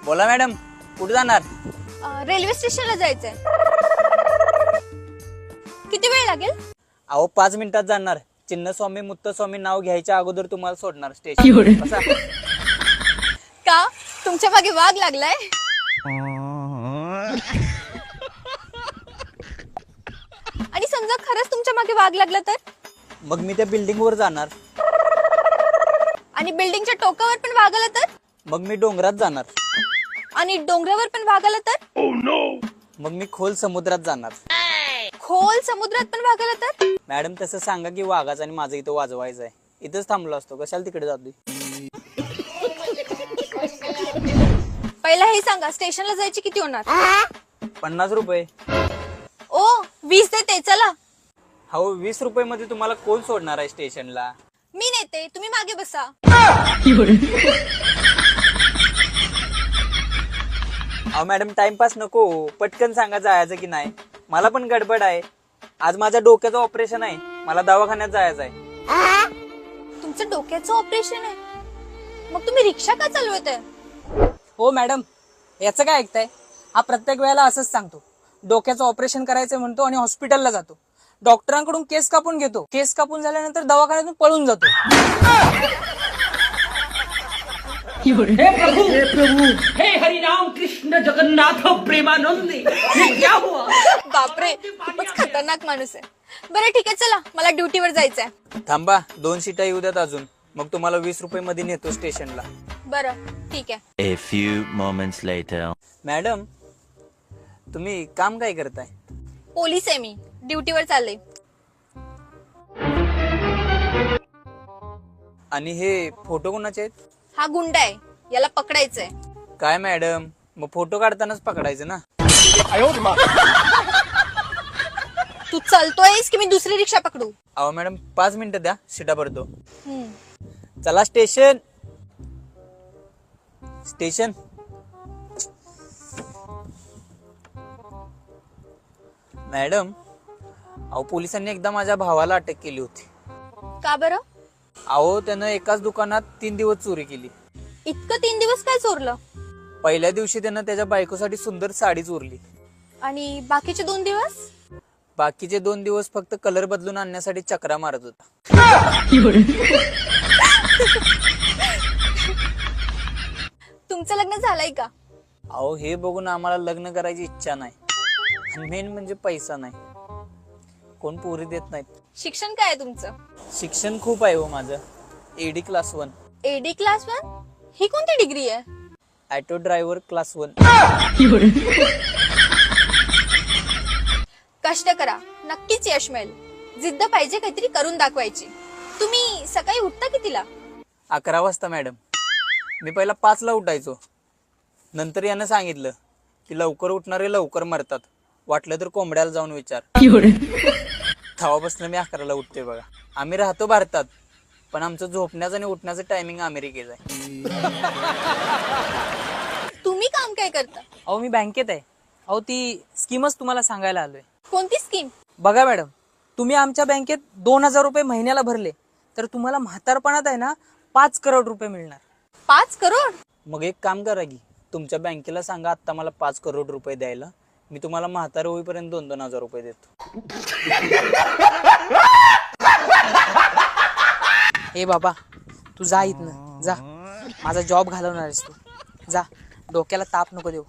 बोला मॅडम, कुठे जाणार? रेल्वे स्टेशनला जायचंय. किती वेळ लागेल? अहो 5 मिनिटात जाणार. चिन्नस्वामी मुत्तस्वामी नाव घ्यायच्या अगोदर तुम्हाला सोडणार स्टेशन. बसा. का तुमच्या मागे वाघ लागलाय? आणि समजा खरंच तुमच्या मागे वाघ लागला तर? मग मी त्या बिल्डिंग वर जाणार. आणि बिल्डिंगच्या टोकावर पण वाघ आला तर? मग मी डोंगरात जाणार. आणि डोंगरावर पण वाघ आला तर? मग मी खोल समुद्रात जाणार. खोल समुद्रात पण वाघ आला तर? मॅडम तसं सांगा की वाघाचं आणि माझं इथं वाजवायचं आहे. इथंच थांबलो असतो, कशाला तिकडे जातोय? पहिला हे सांगा, स्टेशनला जायचे किती होणार? 50 रुपये. ओ 20 देते, चला. हो 20 रुपये मध्ये तुम्हाला कोण सोडणार आहे स्टेशनला? मी नेते, तुम्ही मागे बसा. अहो मॅडम टाइमपास नको, पटकन सांगा जायचं की नाही. मला पण गडबड आहे. आज माझ्या डोक्याचं ऑपरेशन आहे, मला दवाखान्यात जायचं आहे. तुमचं डोक्याचं ऑपरेशन आहे? मग तुम्ही रिक्षा का चालवत आहे? हो मॅडम, याचं काय ऐकताय? हा प्रत्येक वेळेला असंच सांगतो, डोक्याचं ऑपरेशन करायचं म्हणतो आणि हॉस्पिटलला जातो. डॉक्टरांकडून केस कापून घेतो, केस कापून झाल्यानंतर दवाखान्यातून पळून जातो. हे प्रभु, हे हरि राम कृष्ण जगन्नाथ प्रेमानंद, ये क्या हुआ? बापरे, खूपच खतरनाक माणूस आहे. बरं ठीक आहे, चला, मला ड्युटीवर जायचंय. थांबा, 2 सीटा येऊ द्यात अजून, मग तुम्हाला 20 रुपये मध्ये नेतो स्टेशनला. बरं ठीक आहे. A few moments later. Madam तुम्ही काम काय करताय? पोलीस आहे मी, ड्युटीवर चालले. आणि हे फोटो कोणाचे आहेत? हा गुंड आहे, याला पकडायचंय. काय मॅडम, मग फोटो काढतानाच पकडायचं ना. तू चालतोयस की मी दुसरी रिक्षा पकडू? अहो मॅडम 5 मिनिटं द्या, सीटा भरतो. हम्म. चला स्टेशन. स्टेशन. मॅडम अहो पोलिसांनी एकदा माझ्या भावाला अटक केली होती. का बरं? अहो त्यानं एकाच दुकानात 3 दिवस चोरी केली. इतकं 3 दिवस काय चोरलं? पहिल्या दिवशी त्यानं त्याच्या बायकोसाठी सुंदर साडी चोरली. आणि बाकीचे 2 दिवस? बाकीचे 2 दिवस फक्त कलर बदलून आणण्यासाठी चक्रा मारत होता. तुमचं लग्न झालंय का? अहो हे बघून आम्हाला लग्न करायची इच्छा नाही. आणि मेन म्हणजे पैसा नाही, कोण पोरी देत नाहीत. शिक्षण काय आहे तुमचं? शिक्षण खूप आहे हो माझं. AD class 1. AD class 1? ही कोणती डिग्री आहे? Auto driver class 1. कष्ट करा, नक्कीच यश मिळेल. जिद्द पाहिजे, काहीतरी करून दाखवायची. तुम्ही सकाळी उठता कितीला? 11 वाजता मॅडम. मी पहिला 5 ला उठायचो, नंतर यानं सांगितलं की लवकर उठणारे लवकर मरतात, वाटलं तर कोंबड्याला जाऊन विचार. तेव्हापासून मी 11 ला उठते बघा. आम्ही राहतो भारतात, पण आमचं झोपण्याचं आणि उठण्याचं टायमिंग अमेरिकेचं आहे. तुम्ही काम काय करता? अहो मी बँकेत आहे. अहो ती स्कीमच तुम्हाला सांगायला आलोय. कोणती स्कीम? बघा मॅडम, तुम्ही आमच्या बँकेत 2000 रुपये महिन्याला भरले तर तुम्हाला म्हातारपणात आहे ना 5 करोड रुपये मिळणार. 5 करोड? मग एक काम करा की तुमच्या बँकेला सांगा आता मला 5 करोड रुपये द्यायला. मी तुम्हाला म्हातार होईपर्यंत 2-2 हजार रुपये देतो. ए बाबा, तू जा इथनं, जा. माझा जॉब घालवणार आहेस तू. जा, डोक्याला ताप नको देऊ.